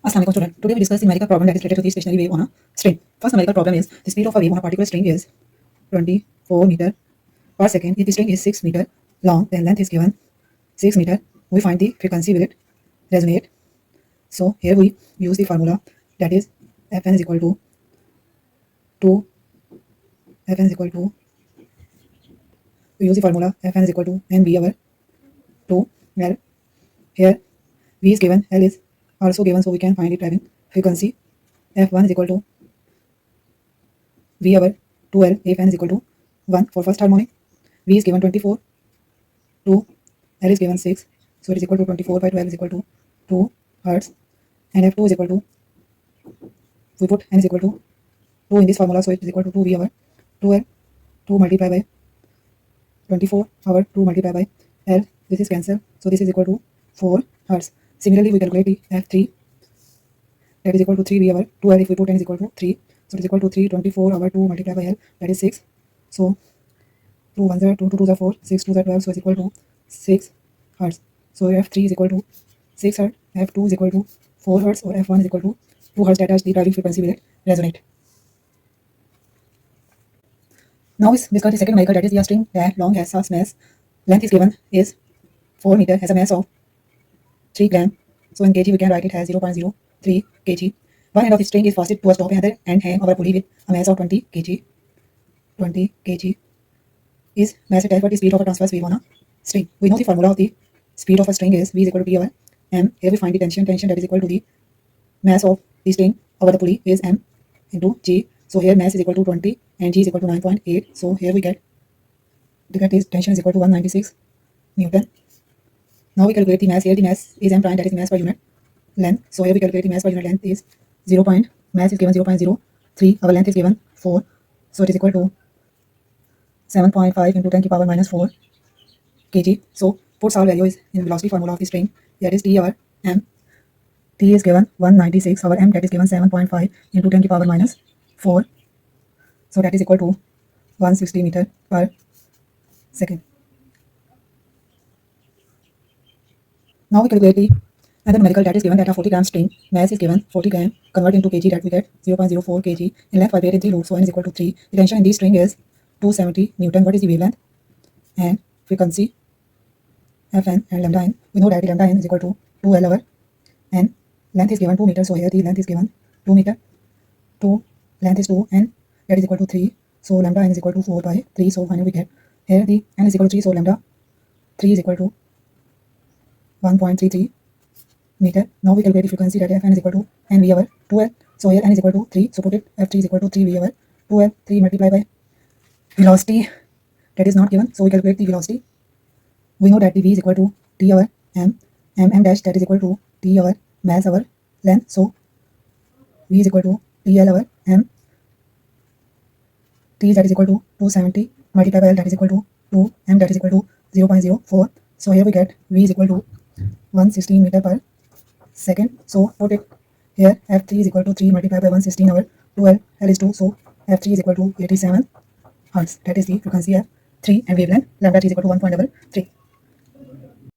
Assalamualaikum student. Today we discuss the numerical problem that is related to the stationary wave on a string. First numerical problem is the speed of a wave on a particular string is 24 meter per second. If the string is 6 meter long, then length is given 6 meter. We find the frequency will it resonate. So here we use the formula that is Fn is equal to 2 Fn is equal to we use the formula Fn is equal to NV over 2 L. Here V is given, L is also given, so we can find it having frequency F1 is equal to V over 2L if n is equal to 1 for first harmonic. V is given 24, 2, L is given 6, so it is equal to 24 by 12 is equal to 2 hertz, and F2 is equal to, we put n is equal to 2 in this formula, so it is equal to 2V over 2L, 2 multiplied by 24 over 2 multiplied by L, this is cancelled, so this is equal to 4 hertz. Similarly, we calculate the F3, that is equal to 3V over 2L if we put n is equal to 3, so it is equal to 324 over 2 multiplied by L, that is 6, so 2 1s are 2, 2 2s are 4, 6 2s are 12, so it's equal to 6 hertz. So F3 is equal to 6 hertz, F2 is equal to 4 hertz, or F1 is equal to 2 hertz, that is the driving frequency will resonate. Now we discuss the second numerical, that is the string that long has a mass, length is given is 4 meter, has a mass of 3 gram, so in kg we can write it as 0.03 kg. One end of the string is fastened to a stop, another end hang over pulley with a mass of 20 kg. 20 kg is mass attached by the speed of a transverse wave on a string. We know the formula of the speed of a string is V is equal to P over M. Here we find the tension that is equal to the mass of the string over the pulley is M into G. So here mass is equal to 20 and G is equal to 9.8. So here we get this tension is equal to 196 Newton. Now we calculate the mass. Here the mass is M prime, that is the mass per unit length. So here we calculate the mass per unit length is 0. Mass is given 0.03. Our length is given 4. So it is equal to 7.5 into 10 to the power minus 4 kg. So puts our value is in velocity formula of the string, that is T over M. T is given 196 over M, that is given 7.5 into 10 to the power minus 4. So that is equal to 160 meter per second. Now we calculate the another numerical, that is given that a 40 gram string, mass is given 40 gram, convert into kg, that we get 0.04 kg, in length vibrate in 3 loops, so n is equal to 3. The tension in this string is 270 Newton. What is the wavelength and frequency Fn and lambda n? We know that the lambda n is equal to 2L over n. Length is given 2 meters, so here the length is given 2 meter. 2 length is 2 and that is equal to 3. So lambda n is equal to 4 by 3. So finally we get here the n is equal to 3. So lambda 3 is equal to 1.33 meter. Now we calculate the frequency, that Fn is equal to NV over 2L. So here n is equal to 3. So put it F3 is equal to 3V over 2L. 3 multiplied by velocity, that is not given. So we calculate the velocity. We know that the V is equal to T over M. M dash, that is equal to T over mass over length. So V is equal to TL over M. T, that is equal to 270 multiplied by L, that is equal to 2. M, that is equal to 0.04. So here we get V is equal to 116 meter per second. So put it here, F3 is equal to 3 multiplied by 116 over 2L. L is 2. So F3 is equal to 87 hertz. That is the frequency F3 and wavelength lambda is equal to 1.33.